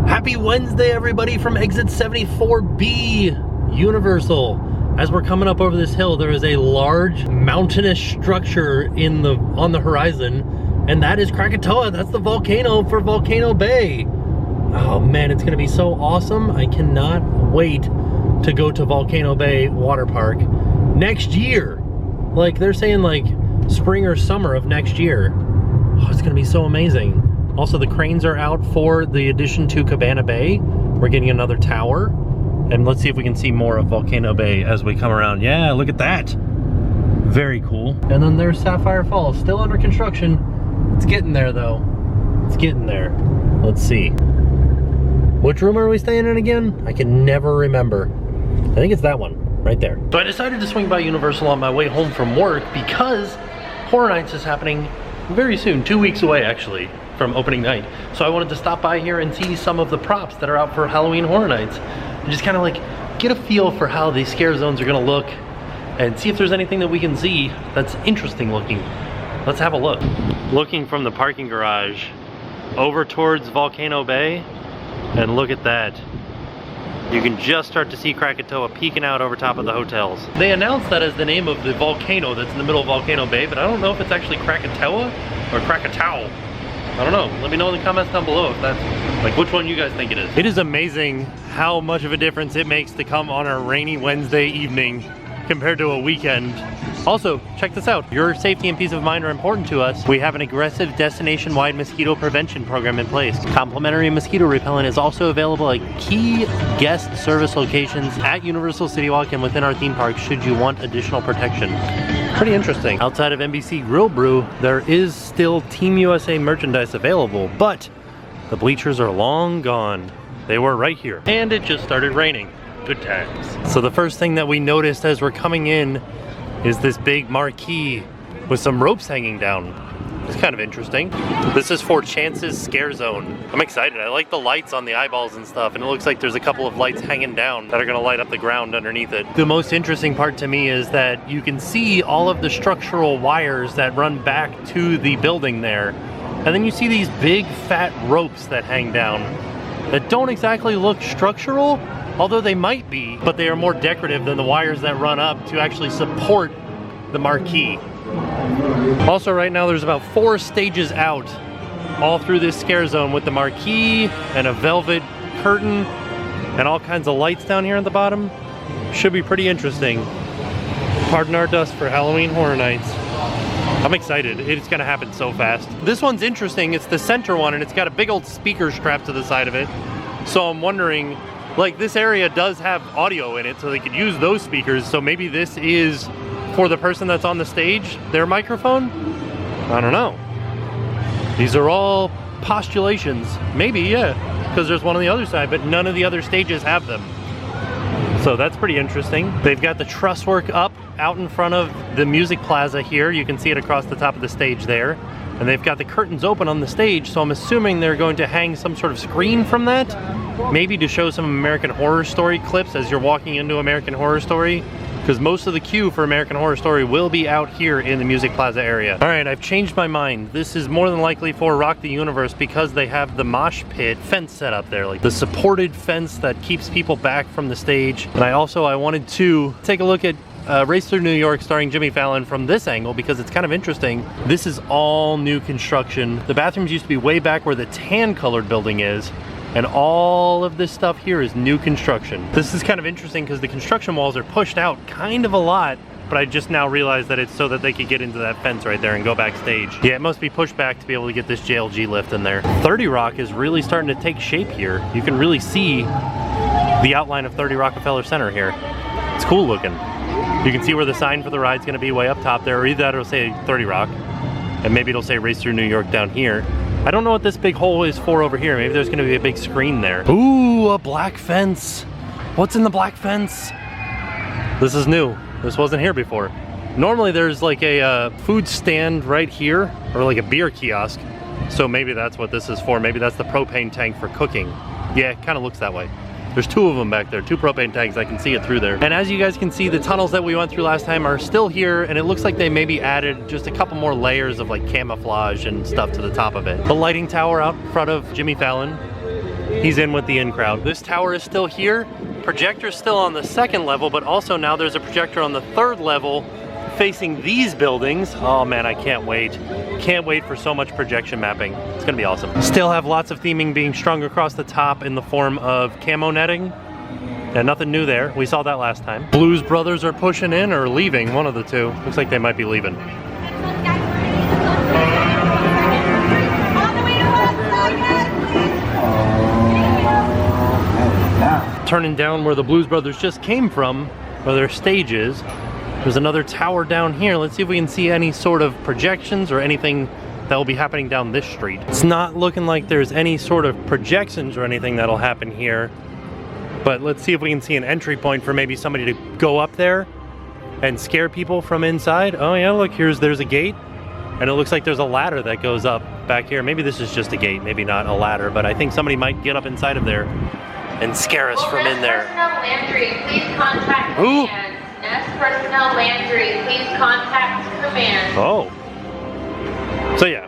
Happy Wednesday, everybody, from exit 74B, Universal. As we're coming up over this hill, there is a large mountainous structure on the horizon, and that is Krakatoa. That's the volcano for Volcano Bay. Oh man, it's gonna be so awesome. I cannot wait to go to Volcano Bay Water Park next year. Like, they're saying like spring or summer of next year. Oh, it's gonna be so amazing. Also, the cranes are out for the addition to Cabana Bay. We're getting another tower. And let's see if we can see more of Volcano Bay as we come around. Yeah, look at that. Very cool. And then there's Sapphire Falls, still under construction. It's getting there though. It's getting there. Let's see. Which room are we staying in again? I can never remember. I think it's that one, right there. So I decided to swing by Universal on my way home from work because Horror Nights is happening very soon, 2 weeks away actually from opening night. So I wanted to stop by here and see some of the props that are out for Halloween Horror Nights and just kind of like get a feel for how these scare zones are gonna look and see if there's anything that we can see that's interesting looking. Let's have a look. Looking from the parking garage over towards Volcano Bay, and look at that. You can just start to see Krakatoa peeking out over top of the hotels. They announced that as the name of the volcano that's in the middle of Volcano Bay, but I don't know if it's actually Krakatoa or Krakatau. I don't know. Let me know in the comments down below if that's, like, which one you guys think it is. It is amazing how much of a difference it makes to come on a rainy Wednesday evening compared to a weekend. Also, check this out. Your safety and peace of mind are important to us. We have an aggressive destination-wide mosquito prevention program in place. Complimentary mosquito repellent is also available at key guest service locations at Universal City Walk and within our theme park should you want additional protection. Pretty interesting. Outside of NBC Grill Brew, there is still Team USA merchandise available, but the bleachers are long gone. They were right here. And it just started raining. Good times. So the first thing that we noticed as we're coming in is this big marquee with some ropes hanging down. It's kind of interesting. This is for Chance's Scare Zone. I'm excited. I like the lights on the eyeballs and stuff, and it looks like there's a couple of lights hanging down that are gonna light up the ground underneath it. The most interesting part to me is that you can see all of the structural wires that run back to the building there. And then you see these big fat ropes that hang down that don't exactly look structural, although they might be, but they are more decorative than the wires that run up to actually support the marquee. Also, right now there's about 4 stages out all through this scare zone with the marquee and a velvet curtain and all kinds of lights down here at the bottom. Should be pretty interesting. Pardon our dust for Halloween Horror Nights. I'm excited. It's gonna happen so fast. This one's interesting. It's the center one and it's got a big old speaker strapped to the side of it. So I'm wondering, like, this area does have audio in it, so they could use those speakers. So maybe this is for the person that's on the stage, their microphone? I don't know. These are all postulations. Maybe, yeah, because there's one on the other side, but none of the other stages have them. So that's pretty interesting. They've got the truss work up out in front of the music plaza here. You can see it across the top of the stage there. And they've got the curtains open on the stage, so I'm assuming they're going to hang some sort of screen from that, maybe to show some American Horror Story clips as you're walking into American Horror Story, because most of the queue for American Horror Story will be out here in the Music Plaza area. All right, I've changed my mind. This is more than likely for Rock the Universe because they have the mosh pit fence set up there, like the supported fence that keeps people back from the stage. And I wanted to take a look at Race Through New York starring Jimmy Fallon from this angle because it's kind of interesting. This is all new construction. The bathrooms used to be way back where the tan colored building is, and all of this stuff here is new construction. This is kind of interesting because the construction walls are pushed out kind of a lot, but I just now realized that it's so that they could get into that fence right there and go backstage. Yeah, it must be pushed back to be able to get this JLG lift in there. 30 Rock is really starting to take shape here. You can really see the outline of 30 Rockefeller Center here. It's cool looking. You can see where the sign for the ride's gonna be way up top there, or either that or it'll say 30 Rock, and maybe it'll say Race Through New York down here. I don't know what this big hole is for over here. Maybe there's gonna be a big screen there. Ooh, a black fence. What's in the black fence? This is new. This wasn't here before. Normally there's like a food stand right here, or like a beer kiosk. So maybe that's what this is for. Maybe that's the propane tank for cooking. Yeah, it kind of looks that way. There's 2 of them back there, 2 propane tanks. I can see it through there. And as you guys can see, the tunnels that we went through last time are still here, and it looks like they maybe added just a couple more layers of like camouflage and stuff to the top of it. The lighting tower out in front of Jimmy Fallon He's in with the in crowd. This tower is still here. Projector's still on the second level, but also now there's a projector on the third level facing these buildings. Oh man, I can't wait. Can't wait for so much projection mapping. It's gonna be awesome. Still have lots of theming being strung across the top in the form of camo netting. And nothing new there. We saw that last time. Blues Brothers are pushing in or leaving, one of the two. Looks like they might be leaving. Turning down where the Blues Brothers just came from, where their stage is. There's another tower down here. Let's see if we can see any sort of projections or anything that will be happening down this street. It's not looking like there's any sort of projections or anything that'll happen here. But let's see if we can see an entry point for maybe somebody to go up there and scare people from inside. Oh yeah, look, there's a gate. And it looks like there's a ladder that goes up back here. Maybe this is just a gate, maybe not a ladder, but I think somebody might get up inside of there and scare us from in there. Personnel Landry, please contact command. Nest Personnel Landry, please contact command. Oh. So yeah,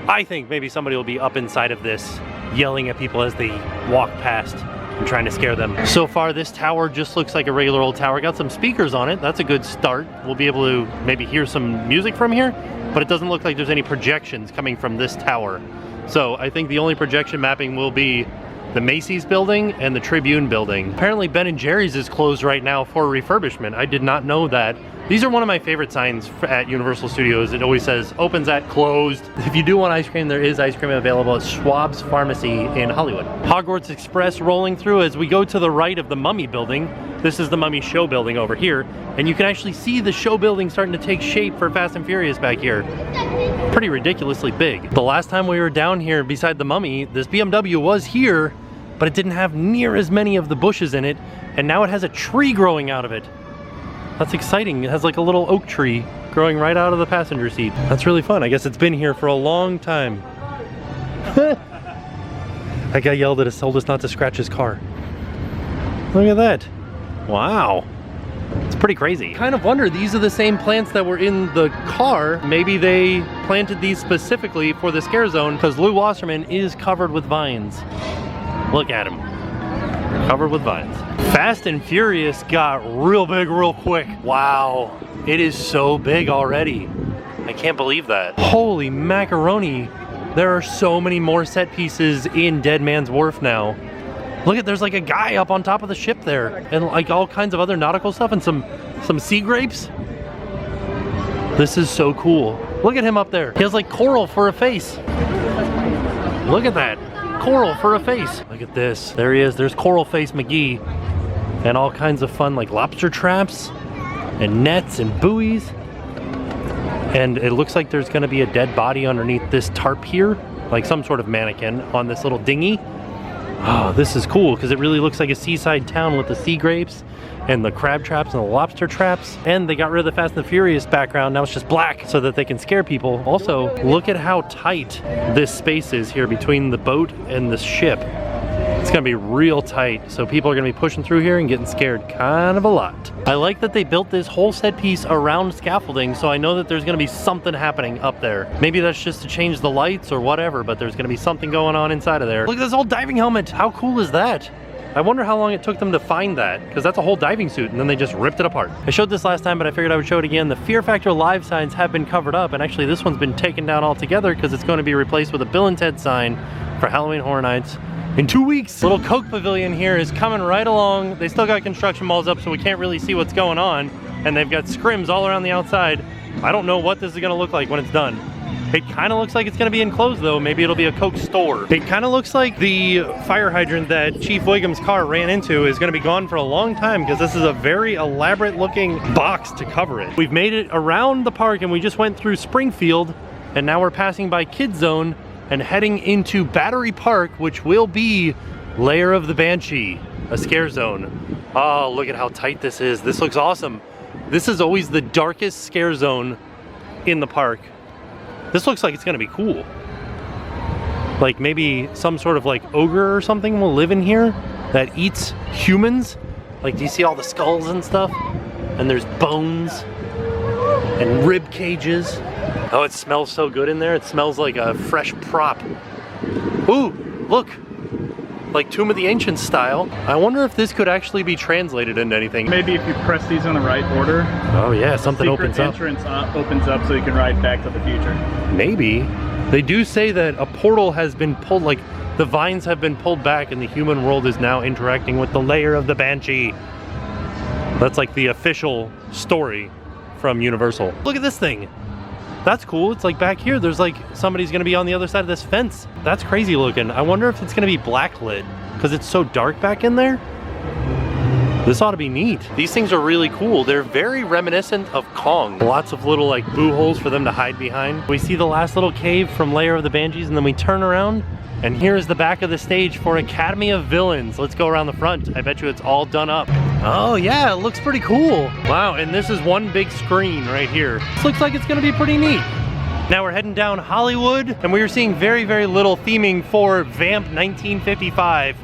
I think maybe somebody will be up inside of this yelling at people as they walk past and trying to scare them. So far, this tower just looks like a regular old tower. Got some speakers on it. That's a good start. We'll be able to maybe hear some music from here, but it doesn't look like there's any projections coming from this tower. So I think the only projection mapping will be the Macy's building and the Tribune building. Apparently Ben & Jerry's is closed right now for refurbishment. I did not know that. These are one of my favorite signs at Universal Studios. It always says opens at closed. If you do want ice cream, there is ice cream available at Schwab's Pharmacy in Hollywood. Hogwarts Express rolling through as we go to the right of the Mummy building. This is the Mummy show building over here. And you can actually see the show building starting to take shape for Fast and Furious back here. Pretty ridiculously big. The last time we were down here beside the Mummy, this BMW was here, but it didn't have near as many of the bushes in it. And now it has a tree growing out of it. That's exciting. It has like a little oak tree growing right out of the passenger seat. That's really fun. I guess it's been here for a long time. That guy yelled at us, told us not to scratch his car. Look at that. Wow. It's pretty crazy. Kind of wonder, these are the same plants that were in the car. Maybe they planted these specifically for the scare zone because Lou Wasserman is covered with vines. Look at him. Covered with vines. Fast and Furious got real big real quick. Wow, it is so big already. I can't believe that. Holy macaroni. There are so many more set pieces in Dead Man's Wharf now. Look at, there's like a guy up on top of the ship there and like all kinds of other nautical stuff and some sea grapes. This is so cool. Look at him up there. He has like coral for a face. Look at that. Coral for a face. Look at this. There he is. There's Coral Face McGee. And all kinds of fun like lobster traps and nets and buoys. And it looks like there's gonna be a dead body underneath this tarp here, like some sort of mannequin on this little dinghy. Oh, this is cool because it really looks like a seaside town with the sea grapes and the crab traps and the lobster traps. And they got rid of the Fast and the Furious background. Now it's just black so that they can scare people. Also, look at how tight this space is here between the boat and the ship. It's gonna be real tight, so people are gonna be pushing through here and getting scared kind of a lot. I like that they built this whole set piece around scaffolding, so I know that there's gonna be something happening up there. Maybe that's just to change the lights or whatever, but there's gonna be something going on inside of there. Look at this old diving helmet. How cool is that? I wonder how long it took them to find that, because that's a whole diving suit, and then they just ripped it apart. I showed this last time, but I figured I would show it again. The Fear Factor Live signs have been covered up, and actually this one's been taken down altogether because it's going to be replaced with a Bill and Ted sign for Halloween Horror Nights in 2 weeks. Little Coke Pavilion here is coming right along. They still got construction walls up, so we can't really see what's going on, and they've got scrims all around the outside. I don't know what this is going to look like when it's done. It kind of looks like it's going to be enclosed though. Maybe it'll be a Coke store. It kind of looks like the fire hydrant that Chief Wiggum's car ran into is going to be gone for a long time because this is a very elaborate looking box to cover it. We've made it around the park and we just went through Springfield and now we're passing by Kids Zone and heading into Battery Park, which will be Lair of the Banshee, a scare zone. Oh, look at how tight this is. This looks awesome. This is always the darkest scare zone in the park. This looks like it's gonna be cool. Like maybe some sort of like ogre or something will live in here that eats humans. Like, do you see all the skulls and stuff? And there's bones and rib cages. Oh, it smells so good in there. It smells like a fresh prop. Ooh, look. like Tomb of the Ancients style. I wonder if this could actually be translated into anything. Maybe if you press these in the right order. Oh yeah, something opens up. Secret entrance opens up so you can ride Back to the Future. Maybe. They do say that a portal has been pulled, like the vines have been pulled back and the human world is now interacting with the lair of the Banshee. That's like the official story from Universal. Look at this thing. That's cool. It's like back here, there's like somebody's gonna be on the other side of this fence. That's crazy looking. I wonder if it's gonna be blacklit because it's so dark back in there. This ought to be neat. These things are really cool. They're very reminiscent of Kong. Lots of little like boo holes for them to hide behind. We see the last little cave from Lair of the Banshees and then we turn around and here's the back of the stage for Academy of Villains. Let's go around the front. I bet you it's all done up. Oh yeah, it looks pretty cool. Wow, and this is one big screen right here. This looks like it's gonna be pretty neat. Now we're heading down Hollywood and we are seeing very, very little theming for Vamp 1955.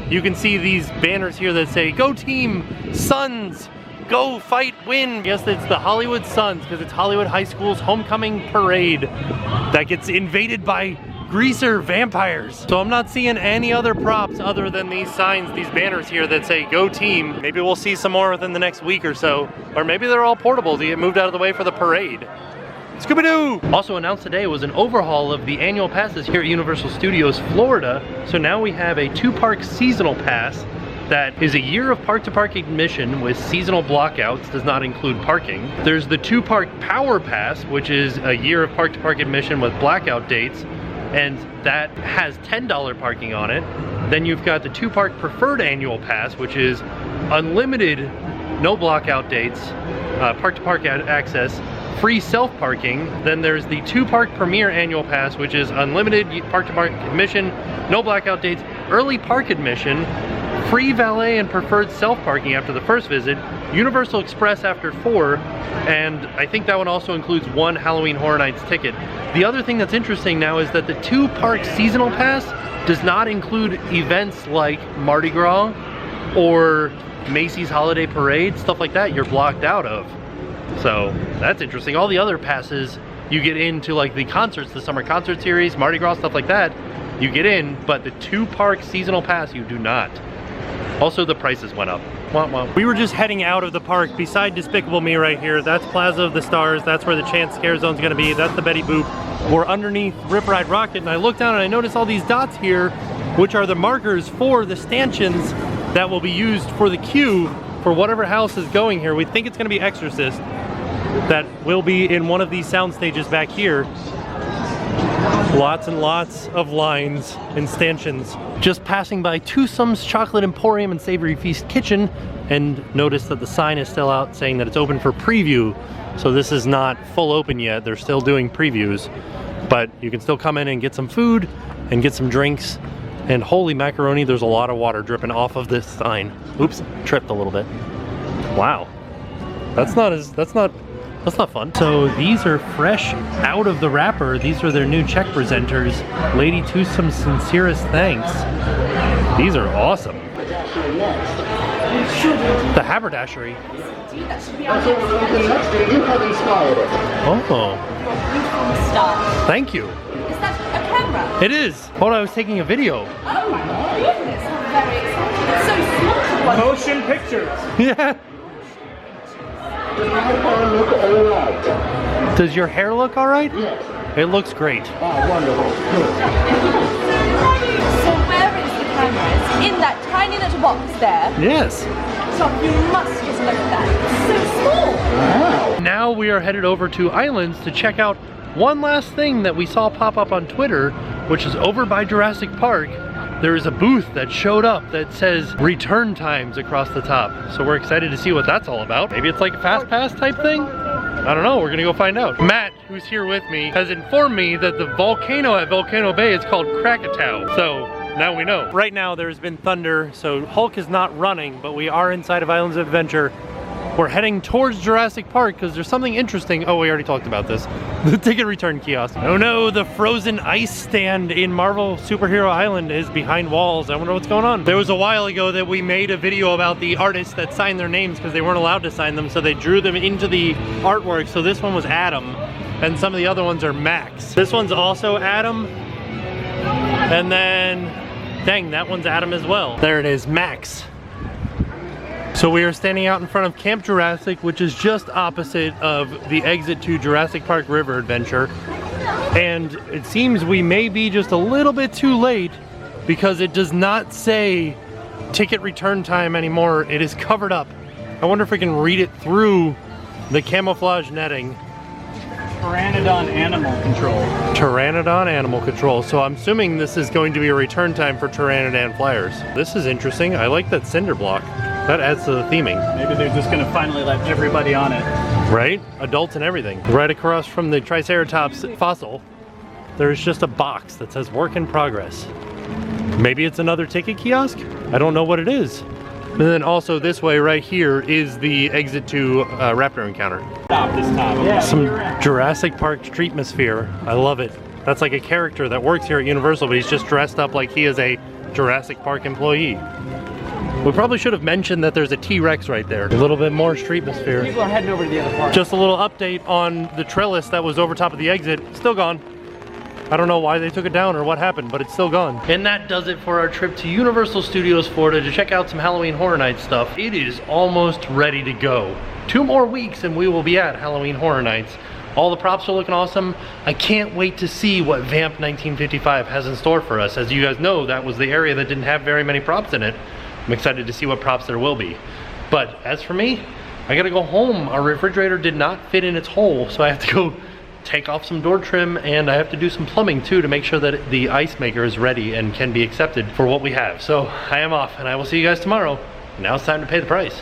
You can see these banners here that say, "Go Team Suns, go fight, win." Yes, it's the Hollywood Suns because it's Hollywood High School's homecoming parade that gets invaded by greaser vampires. So I'm not seeing any other props other than these signs, these banners here that say "Go Team." Maybe we'll see some more within the next week or so, or maybe they're all portable to get moved out of the way for the parade. Scooby-Doo! Also announced today was an overhaul of the annual passes here at Universal Studios Florida. So now we have a 2-park seasonal pass that is a year of park-to-park admission with seasonal blockouts, does not include parking. There's the 2-park Power Pass, which is a year of park-to-park admission with blackout dates, and that has $10 parking on it. Then you've got the 2-park Preferred Annual Pass, which is unlimited, no blockout dates, park-to-park access, free self-parking. Then there's the 2-park Premier Annual Pass, which is unlimited park-to-park admission, no blackout dates, early park admission, free valet and preferred self-parking after the first visit, Universal Express after 4, and I think that one also includes 1 Halloween Horror Nights ticket. The other thing that's interesting now is that the 2-park seasonal pass does not include events like Mardi Gras or Macy's Holiday Parade, stuff like that you're blocked out of. So that's interesting. All the other passes you get into, like the concerts, the summer concert series, Mardi Gras, stuff like that, you get in, but the 2-park seasonal pass you do not. Also, the prices went up. Womp womp. We were just heading out of the park beside Despicable Me right here. That's Plaza of the Stars. That's where the Chance Scare Zone's gonna be. That's the Betty Boop. We're underneath Rip Ride Rocket, and I looked down and I noticed all these dots here, which are the markers for the stanchions that will be used for the queue for whatever house is going here. We think it's gonna be Exorcist that will be in one of these sound stages back here. Lots and lots of lines and stanchions. Just passing by Twosome's Chocolate Emporium and Savory Feast Kitchen, and notice that the sign is still out saying that it's open for preview. So this is not full open yet. They're still doing previews, but you can still come in and get some food and get some drinks. And holy macaroni, there's a lot of water dripping off of this sign. Oops, tripped a little bit. Wow, that's not fun. So these are fresh out of the wrapper. These are their new check presenters. Lady Twosome's sincerest thanks. These are awesome. The Haberdashery. Oh. Thank you. Is that a camera? It is. Hold on, I was taking a video. Oh my goodness, I'm very excited. It's so small. Motion pictures. Yeah. Does your hair look all right? Yes. It looks great. Oh, wonderful. Good. So where is the camera? It's in that tiny little box there. Yes. So you must just look at that. It's so small. Wow. Now we are headed over to Islands to check out one last thing that we saw pop up on Twitter, which is over by Jurassic Park. There is a booth that showed up that says return times across the top. So we're excited to see what that's all about. Maybe it's like a fast pass type thing? I don't know, we're gonna go find out. Matt, who's here with me, has informed me that the volcano at Volcano Bay is called Krakatoa. So now we know. Right now there's been thunder, so Hulk is not running, but we are inside of Islands of Adventure. We're heading towards Jurassic Park because there's something interesting. Oh, we already talked about this. The ticket return kiosk. Oh no, the frozen ice stand in Marvel Superhero Island is behind walls. I wonder what's going on. There was a while ago that we made a video about the artists that signed their names because they weren't allowed to sign them, so they drew them into the artwork. So this one was Adam, and some of the other ones are Max. This one's also Adam, and then Dang, that one's Adam as well. There it is, Max. So we are standing out in front of Camp Jurassic, which is just opposite of the exit to Jurassic Park River Adventure. And it seems we may be just a little bit too late because it does not say ticket return time anymore. It is covered up. I wonder if we can read it through the camouflage netting. Pteranodon Animal Control. Pteranodon Animal Control. So I'm assuming this is going to be a return time for Pteranodon flyers. This is interesting. I like that cinder block. That adds to the theming. Maybe they're just gonna finally let everybody on it. Right? Adults and everything. Right across from the Triceratops fossil, there's just a box that says work in progress. Maybe it's another ticket kiosk? I don't know what it is. And then also this way right here is the exit to Raptor Encounter. Stop this time. Yeah, some Jurassic Park streetmosphere. I love it. That's like a character that works here at Universal, but he's just dressed up like he is a Jurassic Park employee. We probably should have mentioned that there's a T-Rex right there. A little bit more streetmosphere. People are heading over to the other park. Just a little update on the trellis that was over top of the exit. Still gone. I don't know why they took it down or what happened, but it's still gone. And that does it for our trip to Universal Studios Florida to check out some Halloween Horror Nights stuff. It is almost ready to go. 2 more weeks and we will be at Halloween Horror Nights. All the props are looking awesome. I can't wait to see what Vamp 1955 has in store for us. As you guys know, that was the area that didn't have very many props in it. I'm excited to see what props there will be. But as for me, I gotta go home. Our refrigerator did not fit in its hole, so I have to go take off some door trim, and I have to do some plumbing too to make sure that the ice maker is ready and can be accepted for what we have. So I am off, and I will see you guys tomorrow. Now it's time to pay the price.